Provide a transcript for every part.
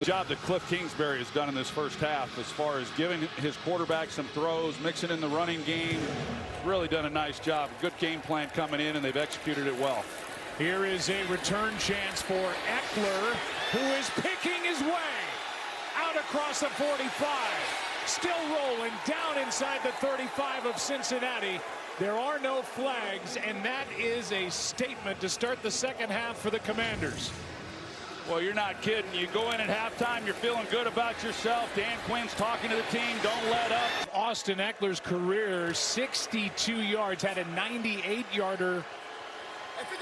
The job that Cliff Kingsbury has done in this first half as far as giving his quarterback some throws, mixing in the running game, really done a nice job. Good game plan coming in, and they've executed it well. Here is a return chance for Eckler, who is picking his way out across the 45. Still rolling down inside the 35 of Cincinnati. There are no flags, and that is a statement to start the second half for the Commanders. Well, you're not kidding. You go in at halftime, you're feeling good about yourself. Dan Quinn's talking to the team, don't let up. Austin Eckler's career, 62 yards, had a 98-yarder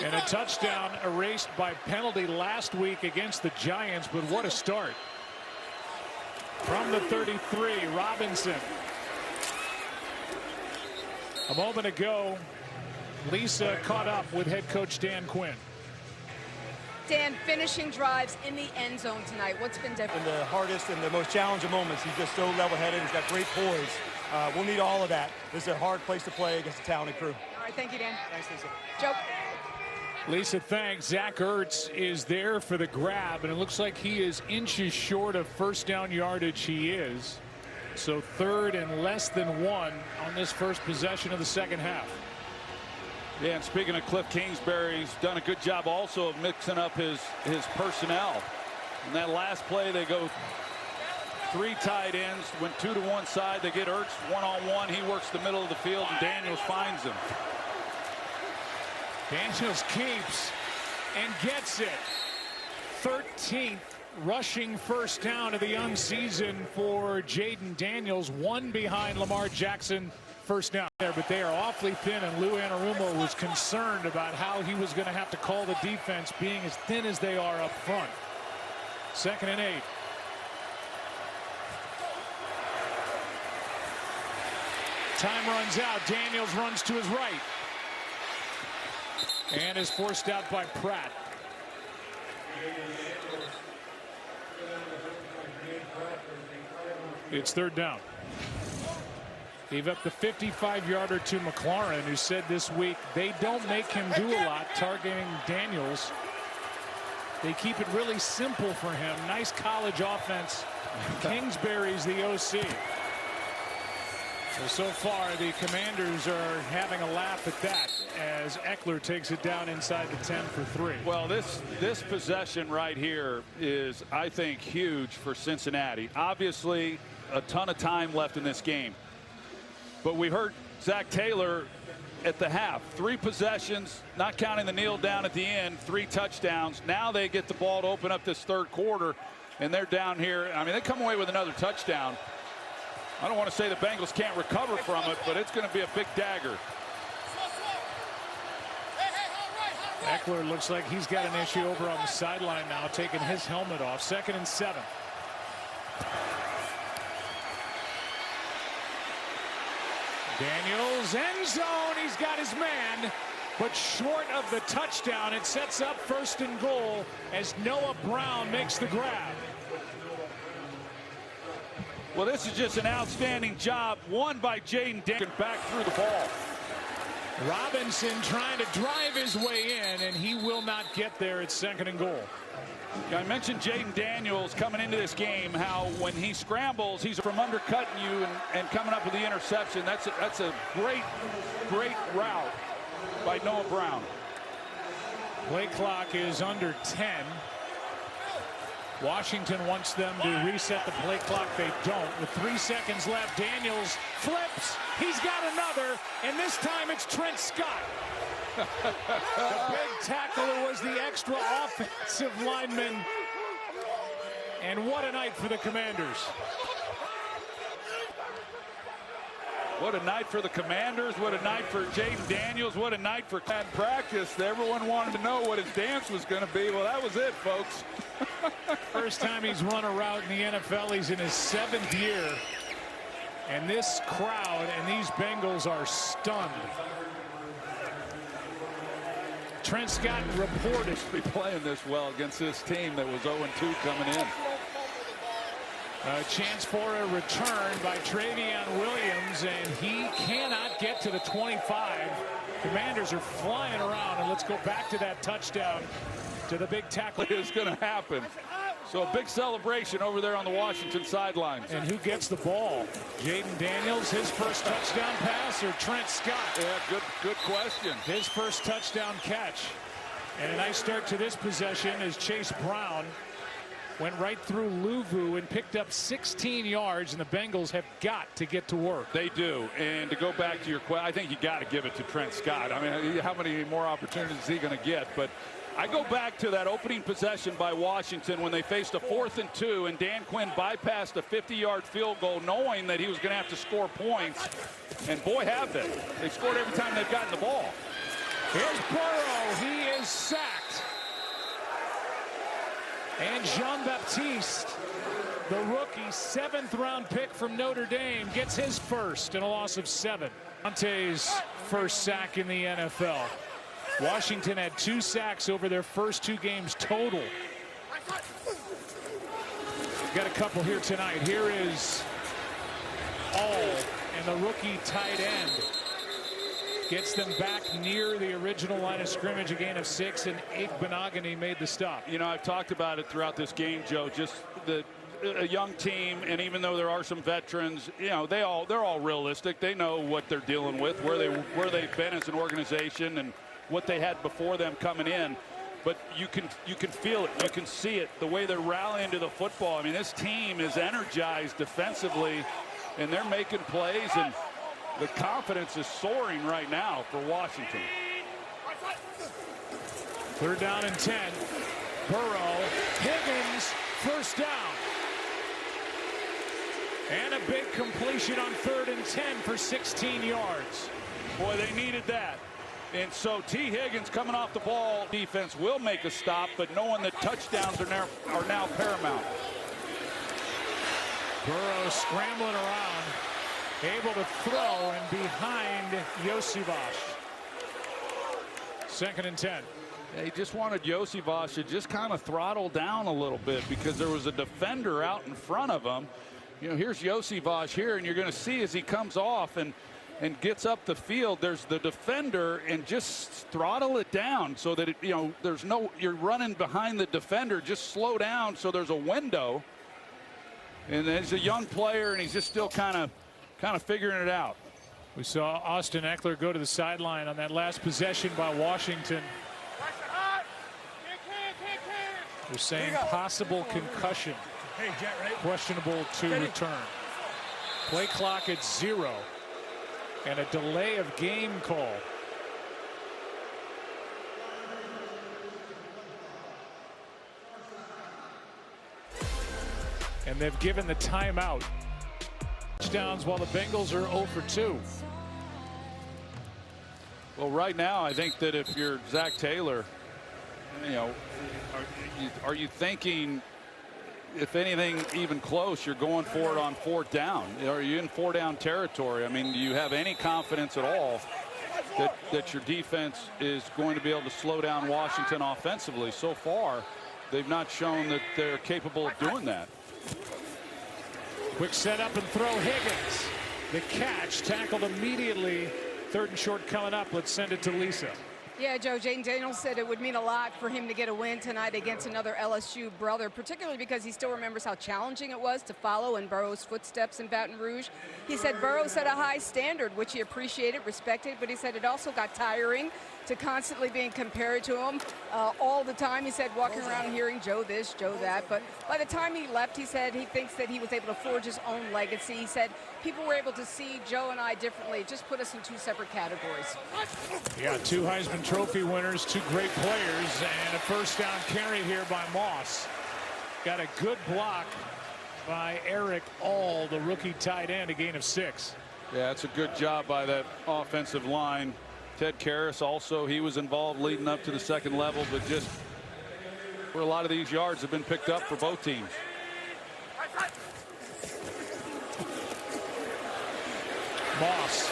and a touchdown erased by penalty last week against the Giants, but what a start. From the 33, Robinson. A moment ago, Lisa caught up with head coach Dan Quinn. Dan, finishing drives in the end zone tonight. What's been different? In the hardest and the most challenging moments, he's just so level-headed. He's got great poise. We'll need all of that. This is a hard place to play against a talented crew. All right, thank you, Dan. Thanks, Lisa. Joe. Lisa, thanks. Zach Ertz is there for the grab, and it looks like he is inches short of first down yardage. He is. So third and less than one on this first possession of the second half. Yeah, and speaking of Cliff Kingsbury, he's done a good job also of mixing up his personnel. In that last play, they go three tight ends, went two to one side. They get Ertz one-on-one. He works the middle of the field, and Daniels finds him. Daniels keeps and gets it. 13th rushing first down of the young season for Jaden Daniels. One behind Lamar Jackson. First down there, but they are awfully thin, and Lou Anarumo was concerned about how he was going to have to call the defense, being as thin as they are up front. 2nd and 8. Time runs out. Daniels runs to his right and is forced out by Pratt. It's third down. Gave up the 55-yarder to McLaurin, who said this week they don't make him do a lot targeting Daniels. They keep it really simple for him. Nice college offense. Kingsbury's the OC. So far, the Commanders are having a laugh at that as Eckler takes it down inside the 10 for 3. Well, this possession right here is, I think, huge for Cincinnati. Obviously, a ton of time left in this game. But we heard Zach Taylor at the half. 3 possessions, not counting the kneel down at the end, 3 touchdowns. Now they get the ball to open up this third quarter, and they're down here. I mean, they come away with another touchdown. I don't want to say the Bengals can't recover from it, but it's going to be a big dagger. Eckler looks like he's got an issue over on the sideline now, taking his helmet off. 2nd and 7. Daniels, end zone. He's got his man, but short of the touchdown. It sets up 1st and goal as Noah Brown makes the grab. Well, this is just an outstanding job, won by Jaden Daniels, back through the ball. Robinson trying to drive his way in, and he will not get there. It's 2nd and goal. I mentioned Jaden Daniels coming into this game, how when he scrambles, he's from undercutting you and coming up with the interception. That's a great route by Noah Brown. Play clock is under 10. Washington wants them to reset the play clock. They don't. With 3 seconds left, Daniels flips. He's got another, and this time it's Trent Scott. The big tackler was the extra offensive lineman. And what a night for the Commanders. What a night for the Commanders. What a night for Jaden Daniels. What a night for practice. Everyone wanted to know what his dance was going to be. Well, that was it, folks. First time he's run a route in the NFL. He's in his 7th year. And this crowd and these Bengals are stunned. Trent Scott reported to be playing this well against this team that was 0-2 coming in. A chance for a return by Travion Williams, and he cannot get to the 25. Commanders are flying around, and let's go back to that touchdown to the big tackle. It's going to happen. So a big celebration over there on the Washington sidelines. And who gets the ball? Jaden Daniels, his first touchdown pass, or Trent Scott? Yeah, good question. His first touchdown catch. And a nice start to this possession as Chase Brown went right through Luvu and picked up 16 yards, and the Bengals have got to get to work. They do. And to go back to your question, I think you got to give it to Trent Scott. I mean, how many more opportunities is he going to get? But I go back to that opening possession by Washington when they faced a 4th and 2, and Dan Quinn bypassed a 50-yard field goal knowing that he was going to have to score points. And boy, have they. They've scored every time they've gotten the ball. Here's Burrow. He is sacked. And Jean-Baptiste, the rookie, 7th-round pick from Notre Dame, gets his first in a loss of 7. Dante's first sack in the NFL. Washington had 2 sacks over their first 2 games total. Got a couple here tonight. Here is All, and the rookie tight end gets them back near the original line of scrimmage, a gain of 6, and Igbenogany made the stop. You know, I've talked about it throughout this game, Joe, just a young team, and even though there are some veterans, you know, they're all realistic. They know what they're dealing with, where they've been as an organization, and what they had before them coming in. But you can feel it, you can see it, the way they're rallying to the football. I mean, this team is energized defensively, and they're making plays, and the confidence is soaring right now for Washington. 3rd down and 10. Burrow, Higgins, first down. And a big completion on 3rd and 10 for 16 yards. Boy, they needed that. And so T. Higgins coming off the ball. Defense will make a stop, but knowing that touchdowns are now paramount. Burrow scrambling around, able to throw, and behind Iosivas. 2nd and 10. Yeah, he just wanted Iosivas to just kind of throttle down a little bit because there was a defender out in front of him. You know, here's Iosivas here, and you're going to see as he comes off and gets up the field, there's the defender, and just throttle it down so that you're running behind the defender. Just slow down so there's a window. And he's a young player, and he's just still kind of figuring it out. We saw Austin Eckler go to the sideline on that last possession by Washington. They're saying possible concussion, questionable to return. Play clock at 0. And a delay of game call. And they've given the timeout. Touchdowns while the Bengals are 0 for 2. Well, right now, I think that if you're Zach Taylor, you know, are you thinking, if anything even close, you're going for it on 4th down? Are you in 4-down territory? I mean, do you have any confidence at all that your defense is going to be able to slow down Washington offensively? So far, they've not shown that they're capable of doing that. Quick setup and throw. Higgins. The catch, tackled immediately. 3rd and short coming up. Let's send it to Lisa. Yeah, Joe, Jaden Daniels said it would mean a lot for him to get a win tonight against another LSU brother, particularly because he still remembers how challenging it was to follow in Burrow's footsteps in Baton Rouge. He said Burrow set a high standard, which he appreciated, respected, but he said it also got tiring to constantly being compared to him all the time. He said walking around hearing Joe this, Joe that. But by the time he left, he said he thinks that he was able to forge his own legacy. He said people were able to see Joe and I differently. It just put us in 2 separate categories. Yeah, 2 Heisman Trophy winners, 2 great players, and a first down carry here by Moss. Got a good block by Eric All, the rookie tight end, a gain of 6. Yeah, it's a good job by that offensive line. Ted Karras also, he was involved leading up to the 2nd level, but just where a lot of these yards have been picked up for both teams. Moss.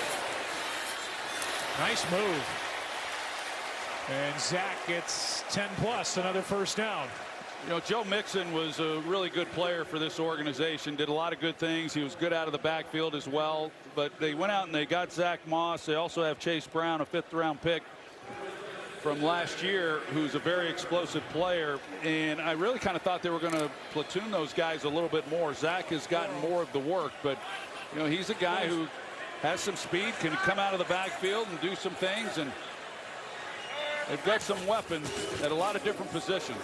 Nice move. And Zach gets 10 plus, another first down. You know, Joe Mixon was a really good player for this organization, did a lot of good things. He was good out of the backfield as well. But they went out and they got Zach Moss. They also have Chase Brown, a 5th-round pick from last year, who's a very explosive player, and I really kind of thought they were going to platoon those guys a little bit more. Zach has gotten more of the work, but you know, he's a guy who has some speed, can come out of the backfield and do some things, and they've got some weapons at a lot of different positions.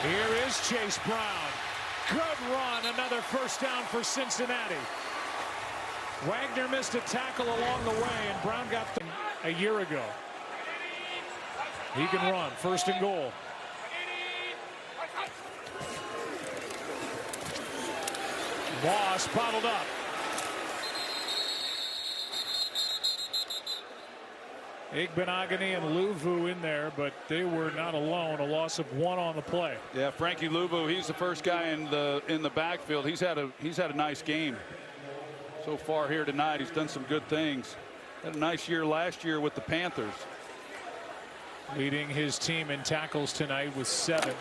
Here is Chase Brown. Good run, another first down for Cincinnati. Wagner missed a tackle along the way, and Brown got them a year ago. He can run, 1st and goal. Moss bottled up. Igbenogany and Luvu in there, but they were not alone. A loss of 1 on the play. Yeah, Frankie Luvu, he's the first guy in the backfield. He's had a nice game so far here tonight. He's done some good things. Had a nice year last year with the Panthers. Leading his team in tackles tonight with 7.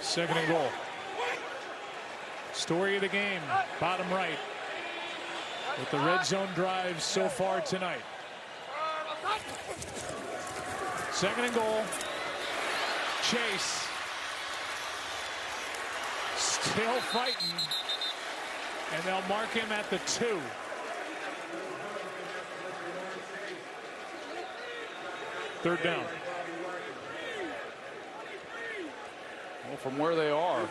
2nd and goal. Story of the game, bottom right. With the red zone drives so far tonight. 2nd and goal. Chase. Still fighting. And they'll mark him at the 2. Third down. Well, from where they are,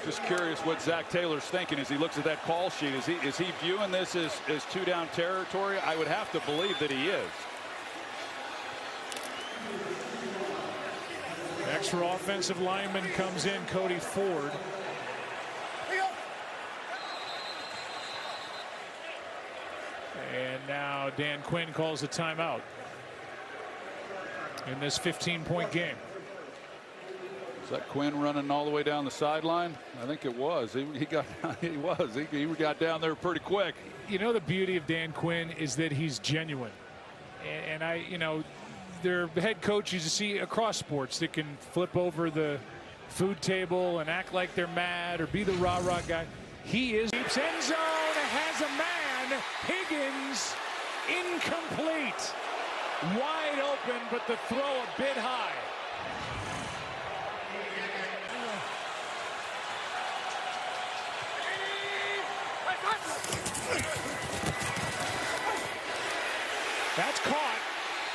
just curious what Zach Taylor's thinking as he looks at that call sheet. Is he viewing this as 2-down territory? I would have to believe that he is. Extra offensive lineman comes in, Cody Ford. And now Dan Quinn calls a timeout in this 15-point game. Is that Quinn running all the way down the sideline? I think it was. He got down there pretty quick. You know, the beauty of Dan Quinn is that he's genuine. And there are head coaches you see across sports that can flip over the food table and act like they're mad or be the rah-rah guy. He is. Keeps end zone, has a man. Higgins incomplete. Wide open, but the throw a bit high. That's caught,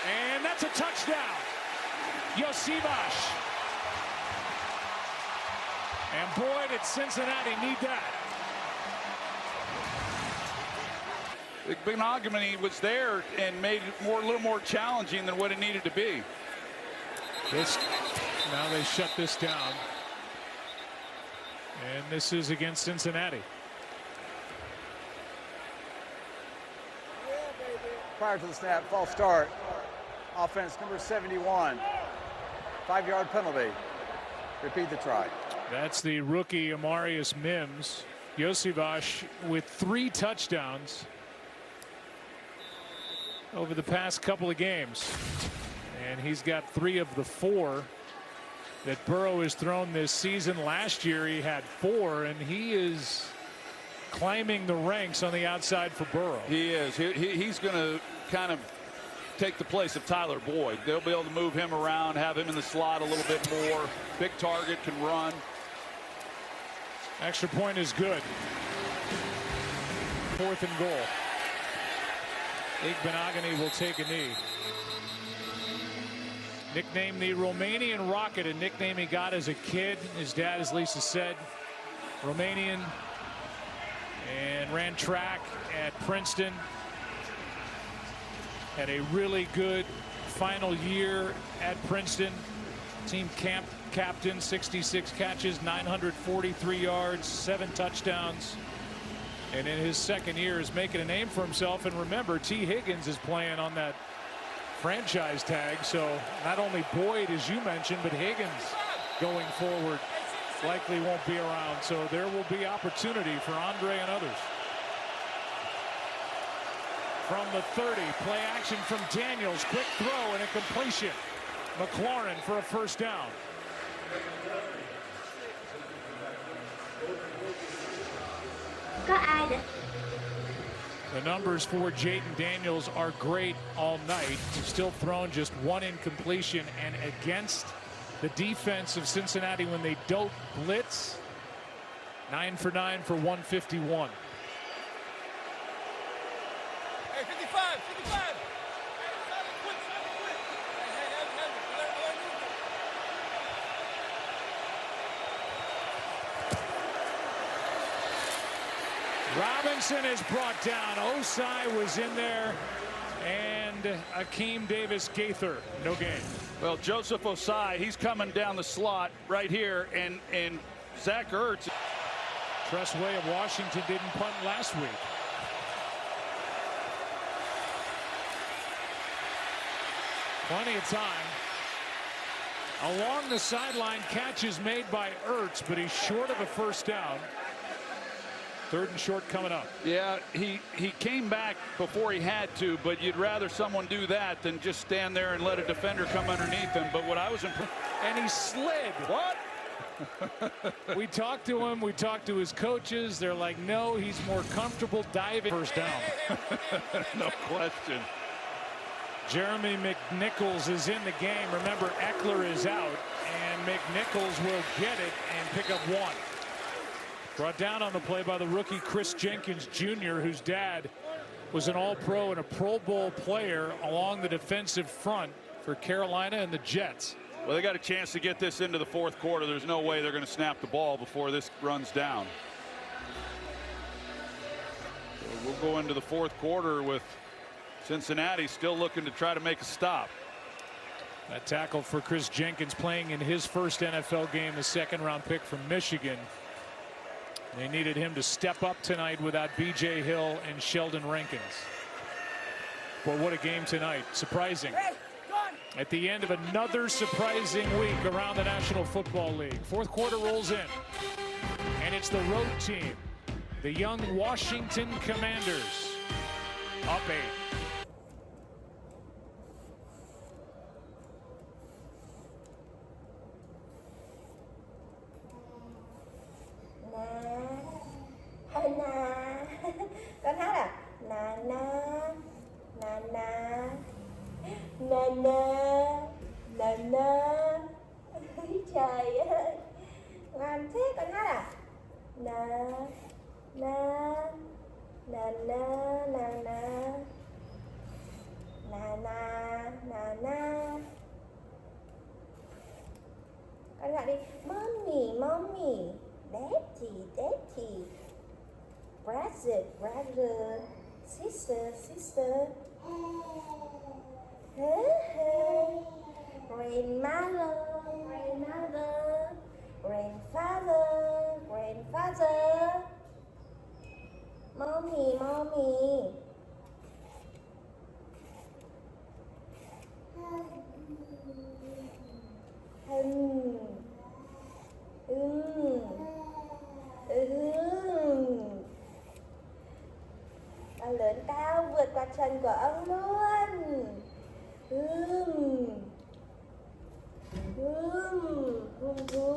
and that's a touchdown. Yosivas. And boy, did Cincinnati need that. Igbenogany was there and made it a little more challenging than what it needed to be. Now they shut this down. And this is against Cincinnati. Prior to the snap, false start. Offense number 71. 5-yard penalty. Repeat the try. That's the rookie Amarius Mims. Yosivas with 3 touchdowns over the past couple of games. And he's got 3 of the 4 that Burrow has thrown this season. Last year he had 4, and he is climbing the ranks on the outside for Burrow. He is. He's going to kind of take the place of Tyler Boyd. They'll be able to move him around, have him in the slot a little bit more. Big target, can run. Extra point is good. 4th and goal. Igbenogany will take a knee. Nicknamed the Romanian Rocket, a nickname he got as a kid. His dad, as Lisa said, Romanian, and ran track at Princeton. Had a really good final year at Princeton. Team captain, 66 catches, 943 yards, 7 touchdowns. And in his 2nd year is making a name for himself. And remember, T. Higgins is playing on that franchise tag. So not only Boyd, as you mentioned, but Higgins going forward likely won't be around. So there will be opportunity for Andre and others. From the 30, play action from Daniels. Quick throw and a completion. McLaurin for a first down. The numbers for Jaden Daniels are great all night. He's still thrown just one incompletion, and against the defense of Cincinnati when they don't blitz, 9 for 9 for 151. Hey, 55, 55. Robinson is brought down. Osai was in there, and Akeem Davis-Gaither, no gain. Well, Joseph Osai, he's coming down the slot right here, and Zach Ertz. Tressway of Washington didn't punt last week. Plenty of time. Along the sideline, catch is made by Ertz, but he's short of a first down. 3rd and short coming up. Yeah, he came back before he had to, but you'd rather someone do that than just stand there and let a defender come underneath him. But what I was impressed. And he slid. What? We talked to him. We talked to his coaches. They're like, no, he's more comfortable diving. First down. No question. Jeremy McNichols is in the game. Remember, Eckler is out, and McNichols will get it and pick up 1. Brought down on the play by the rookie Chris Jenkins Jr., whose dad was an All-Pro and a Pro Bowl player along the defensive front for Carolina and the Jets. Well, they got a chance to get this into the 4th quarter. There's no way they're going to snap the ball before this runs down. So we'll go into the 4th quarter with Cincinnati still looking to try to make a stop. That tackle for Chris Jenkins, playing in his first NFL game, the 2nd-round pick from Michigan. They needed him to step up tonight without B.J. Hill and Sheldon Rankins. But what a game tonight. Surprising. At the end of another surprising week around the National Football League. 4th quarter rolls in. And it's the road team, the young Washington Commanders, up 8. Con hát à? Na na na na na na na na. Trời ơi, ngoan thế. Con hát à? Na na na na na na na na na na. Con gọi đi. Mommy, mommy. Daddy, daddy. Brother, brother. Sister, sister. Grandmother, grandmother. Grandfather, grandfather. Mommy, mommy. Con lớn cao vượt qua chân của ông luôn. Hum hum